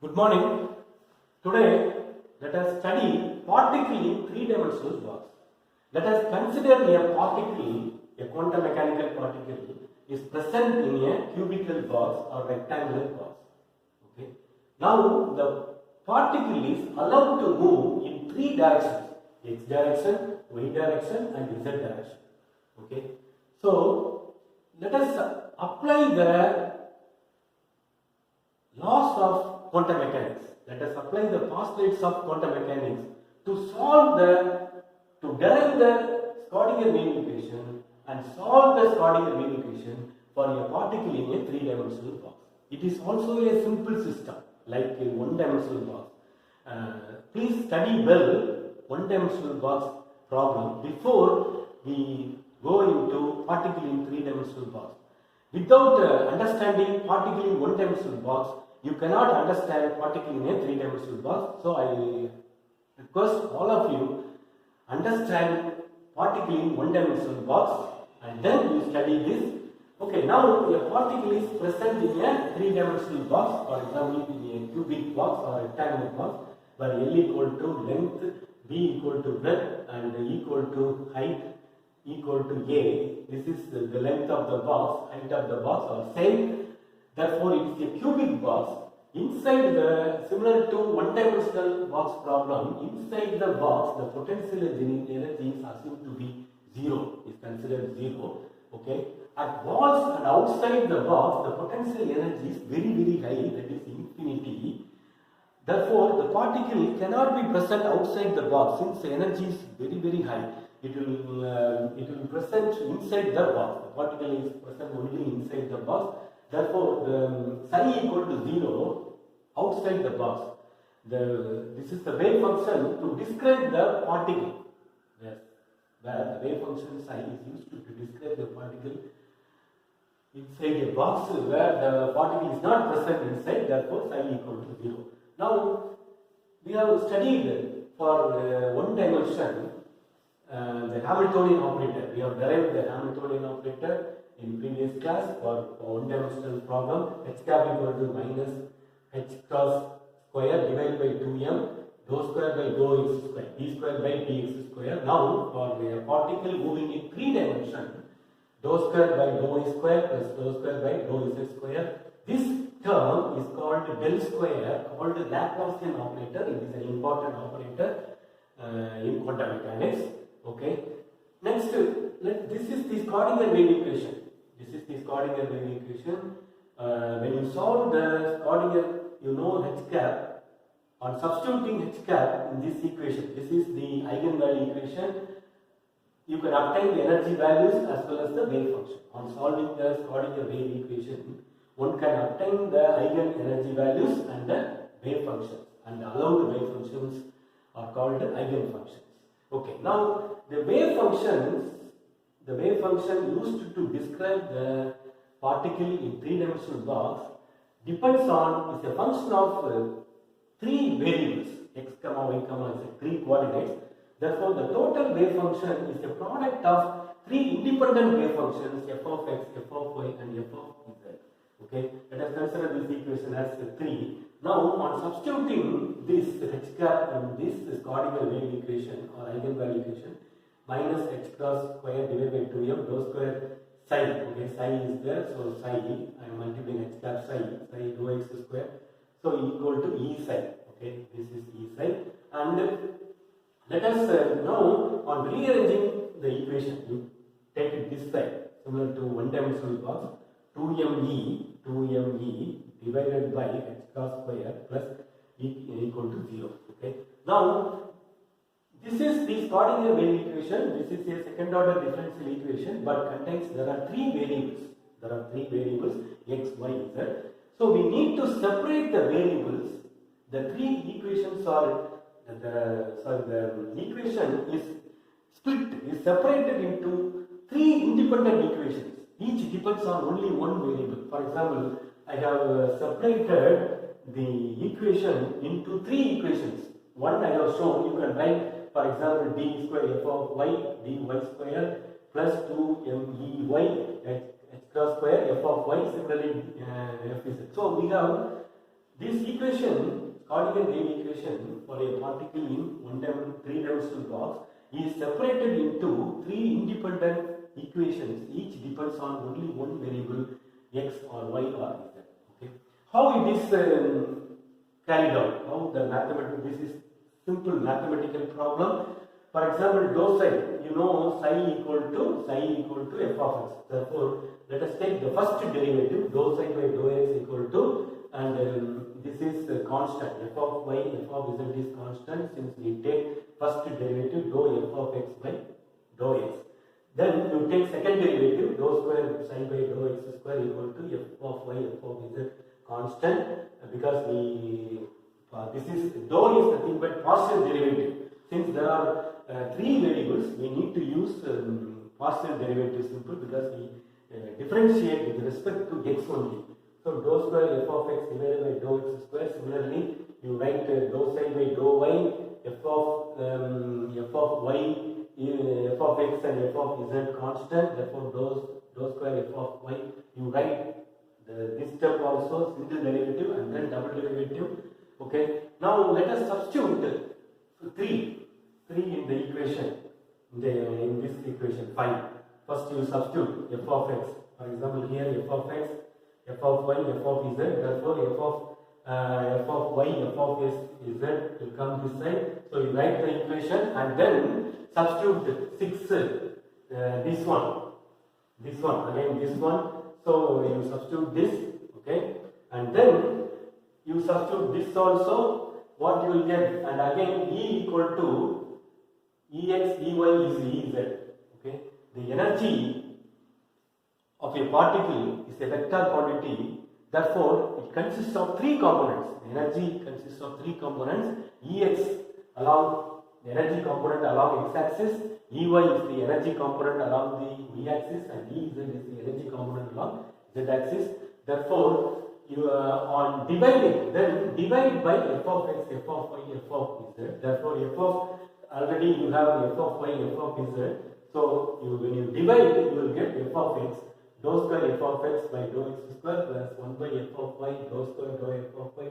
Good morning. Today, let us study particle in three-dimensional box. Let us consider a particle, a quantum mechanical particle, is present in a cubical box or rectangular box. Okay. Now, the particle is allowed to move in three directions: x direction, y direction, and z direction. Okay. So, let us apply the laws of quantum mechanics. Let us apply the postulates of quantum mechanics to derive the Schrodinger wave equation and solve the Schrodinger wave equation for a particle in a three-dimensional box. It is also a simple system like a one-dimensional box. Please study well one-dimensional box problem before we go into particle in three-dimensional box. Without understanding particle in one-dimensional box, you cannot understand particle in a three-dimensional box. So I request all of you understand particle in one-dimensional box and then you study this. Okay, now a particle is present in a three-dimensional box, for example in a cubic box or rectangular box, where L equal to length, B equal to breadth, and equal to height equal to A. This is the length of the box, height of the box are same. Therefore, it is a cubic box. Inside the, similar to one-dimensional box problem, inside the box, the potential energy is assumed to be 0, is considered 0. Okay. At walls and outside the box, the potential energy is very, very high, that is infinity. Therefore, the particle cannot be present outside the box since the energy is very, very high. It will present inside the box. The particle is present only inside the box. Therefore, the psi equal to 0 outside the box. This is the wave function to describe the particle. Yes, where the wave function psi is used to describe the particle inside a box where the particle is not present inside. Therefore, psi equal to 0. Now, we have studied for one dimension the Hamiltonian operator. We have derived the Hamiltonian operator in previous class for one-dimensional problem. H cap equal to minus h cross square divided by 2m dou square by dou x square, d square by dx square. Now, for a particle moving in three dimension, dou square by dou y square plus dou square by dou z square. This term is called del square, called Laplacian operator. It is an important operator in quantum mechanics. Okay. Next, this is the Schrodinger wave equation. This is the Schrodinger wave equation. When you solve the Schrodinger, you know h cap. On substituting h cap in this equation, this is the eigenvalue equation. You can obtain the energy values as well as the wave function. On solving the Schrodinger wave equation, one can obtain the eigen energy values and the wave functions. And the allowed wave functions are called eigen functions. Okay, now the wave function used to describe the particle in three-dimensional box depends on, is a function of three variables, x, y, z, three coordinates. Therefore, the total wave function is a product of three independent wave functions, f of x, f of y, and f of z. Okay, let us consider this equation as 3. Now, on substituting this h cap in this Schrodinger wave equation or eigenvalue equation, minus h cross square divided by 2m dou square psi. Okay, psi is there, so psi, I am multiplying h cap psi dou x square, so equal to e psi. Okay, this is e psi. And let us now, on rearranging the equation, you take it this side, similar to one-dimensional box, 2me divided by h cross square plus equal to 0. Okay. Now, this is the Schrodinger wave equation. This is a second order differential equation, but contains, there are three variables. There are three variables, x, y, z. So we need to separate the variables. The three equations are, the equation is split, is separated into three independent equations. Each depends on only one variable. For example, I have separated the equation into three equations. One I have shown, you can write, for example, d square f of y dy square plus 2mey h cross square f of y, similarly f is. So we have This equation, Schrodinger wave equation for a particle in three-dimensional box is separated into three independent equations. Each depends on only one variable, x or y or z. Okay. How it is carried out? How the mathematical? This is simple mathematical problem. For example, dou psi, you know psi equal to f of x. Therefore, let us take the first derivative, dou psi by dou x equal to, and this is constant, f of y, f of z is constant since we take first derivative dou f of x by dou x. Then you take second derivative dou square psi by dou x square equal to f of y, f of z constant, because this is dou is nothing but partial derivative. Since there are three variables, we need to use partial derivative simple because we differentiate with respect to x only. So dou square f of x divided by dou x square. Similarly, you write dou psi by dou y, f of y, f of x and f of z constant. Therefore, dou square f of y. You write this step also single derivative and then double derivative. Okay. Now let us substitute 3 in the equation, in this equation 5. First you substitute f of x. For example, here f of x, f of y, f of z. Therefore, f of y, f of z will come this side. So you write the equation and then substitute 6. This one again this one. So you substitute this, okay, and then you substitute this also. What you will get, and again E equal to Ex, Ey is Ez. Okay, the energy of a particle is a vector quantity. Therefore, it consists of three components. The energy consists of three components. Ex along the energy component along x-axis, Ey is the energy component along the y-axis, and Ez is the energy component along z-axis. Therefore, you on dividing, then divide by f of x, f of y, f of z. Therefore, f of already you have f of y, f of z. So when you divide, you will get f of x, dou square f of x by dou x square plus 1 by f of y, dou square dou f of y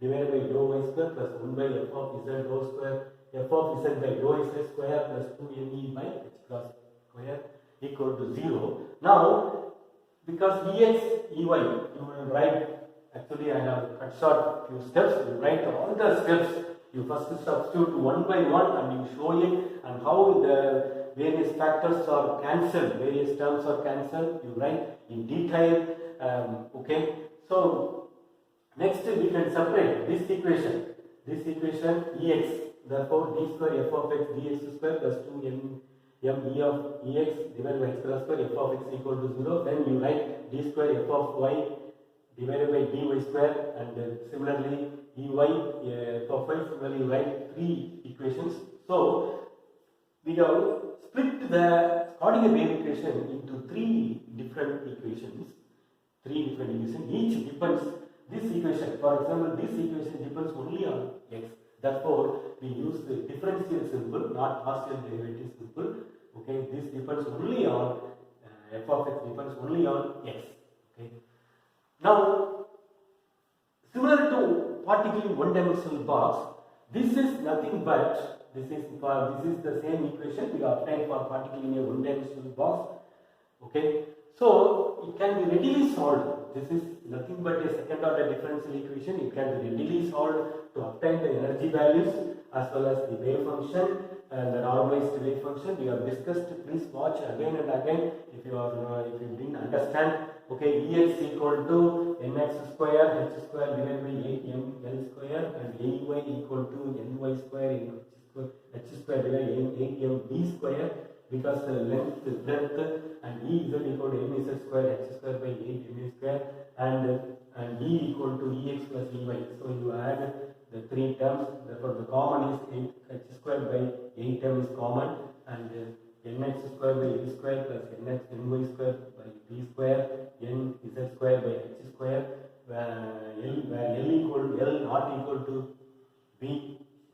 divided by dou y square plus 1 by f of z, dou square f of z by dou x square plus 2ne by h cross square equal to 0. Now, because Ex, Ey, you will write, actually I have cut short few steps, you write all the steps, you first substitute one by one and you show it and how the various factors are cancelled, various terms are cancelled, you write in detail, okay. So, next we can separate this equation Ex, therefore d square f of x dx square plus 2m e of ex divided by x cross square f of x equal to 0. Then you write d square f of y divided by dy square, and similarly ey f of y. Similarly, you write three equations. So we have split the Schrodinger wave equation into three different equations. Each depends. This equation, for example, this equation depends only on x. Therefore, we use the differential symbol, not partial derivative symbol. Okay, this depends only on f of x depends only on x. Okay. Now, similar to particle in one-dimensional box, this is nothing but this is the same equation we obtained for particle in a one-dimensional box. Okay, so it can be readily solved. This is nothing but a second-order differential equation. It can be readily solved to obtain the energy values as well as the wave function and the normalized wave function. We have discussed. Please watch again and again if you didn't understand. Okay, Ex equal to nx square h square divided by 8ml square, and Ay equal to ny square into h square divided by 8mb square, because the length is breadth, and E is equal to mz square h square by 8mz square, and E equal to Ex plus Ey. So you add the three terms. Therefore, the common is 8h square by 8m is common, and nx square by e square plus ny square by b square, nz square by h square, where L not equal to b,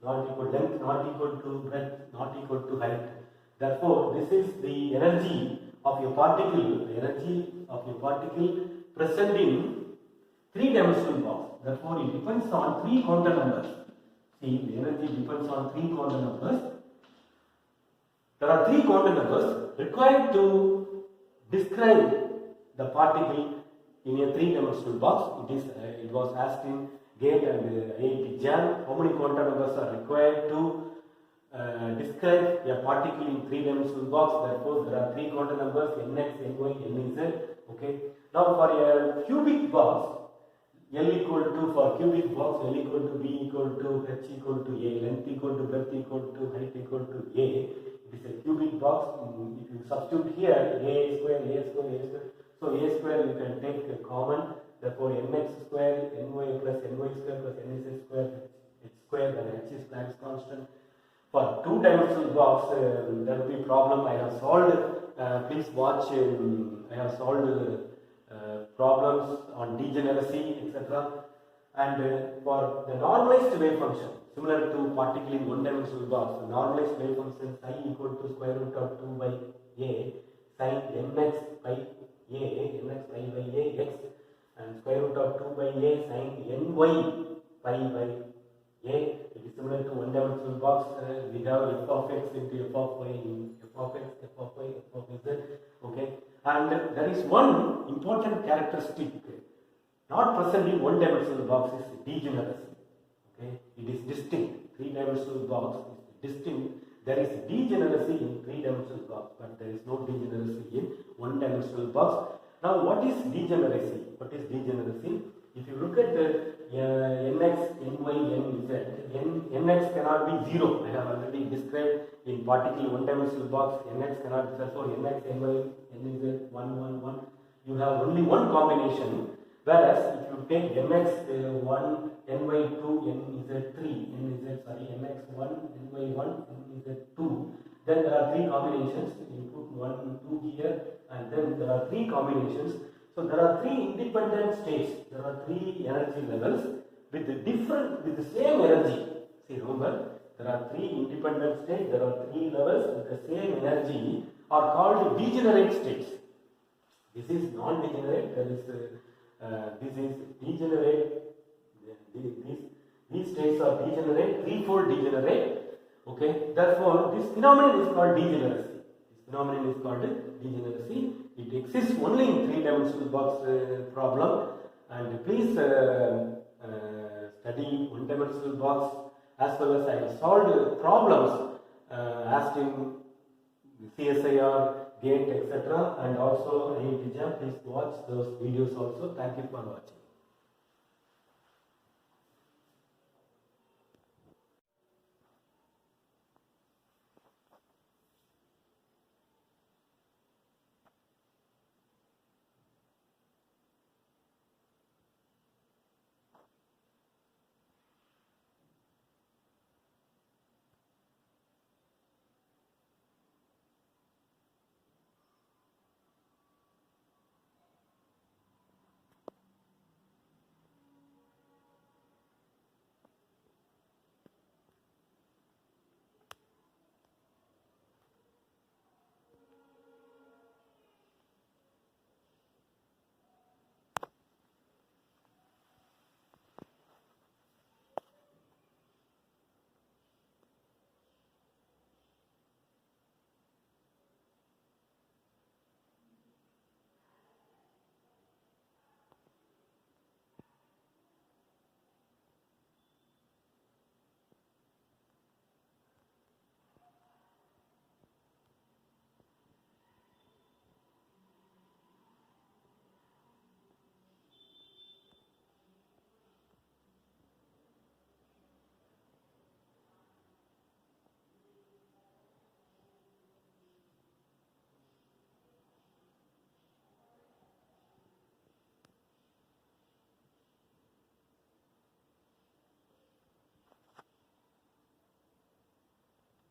not equal length, not equal to breadth, not equal to height. Therefore, this is the energy of a particle, present in three-dimensional box. Therefore, it depends on three quantum numbers. See, the energy depends on three quantum numbers. There are three quantum numbers required to describe the particle in a three-dimensional box. It was asked in GATE and IIT JAM. How many quantum numbers are required to describe a particle in three-dimensional box? Therefore, there are three quantum numbers: nx, ny, nz. Okay. Now, for a cubic box, L equal to, for cubic box, L equal to B equal to H equal to A, length equal to breadth equal to height equal to A. It is a cubic box. If you substitute here A square, A square, A square. So A square you can take a common. Therefore, mx square, ny plus ny square plus nz square, h square, then h is Planck's constant. For two-dimensional box, there will be problem. I have solved. Please watch. I have solved problems on degeneracy, etc. And for the normalized wave function, similar to particle in one-dimensional box, the normalized wave function psi equal to square root of 2 by a sin mx by a, mx pi by a x, and square root of 2 by a sin ny pi by a. It is similar to one-dimensional box. We have f of x into f of y, f of x, f of y, f of z. Okay. And there is one important characteristic not present in one-dimensional box is degeneracy. Okay, it is distinct. Three-dimensional box is distinct. There is degeneracy in three-dimensional box, but there is no degeneracy in one-dimensional box. Now, what is degeneracy? What is degeneracy? If you look at nx, ny, nz, nx cannot be 0. I have already described in particle one-dimensional box. Nx cannot be, therefore nx, ny, nz, 1, 1, 1. You have only one combination. Whereas if you take nx 1, ny 2, nz 3, nx 1, ny 1, nz 2, then there are three combinations. You put 1, 2 here, and then there are three combinations. So there are three independent states. There are three energy levels with the same energy. See, remember, there are three independent states. There are three levels with the same energy are called degenerate states. This is non-degenerate. This is degenerate. These states are degenerate, threefold degenerate. Okay. Therefore, this phenomenon is called degeneracy. This phenomenon is called degeneracy. It exists only in three-dimensional box problem. And please study one-dimensional box as well as I have solved problems asked in CSIR, GATE, etc. and also IIT JAM. Please watch those videos also. Thank you for watching.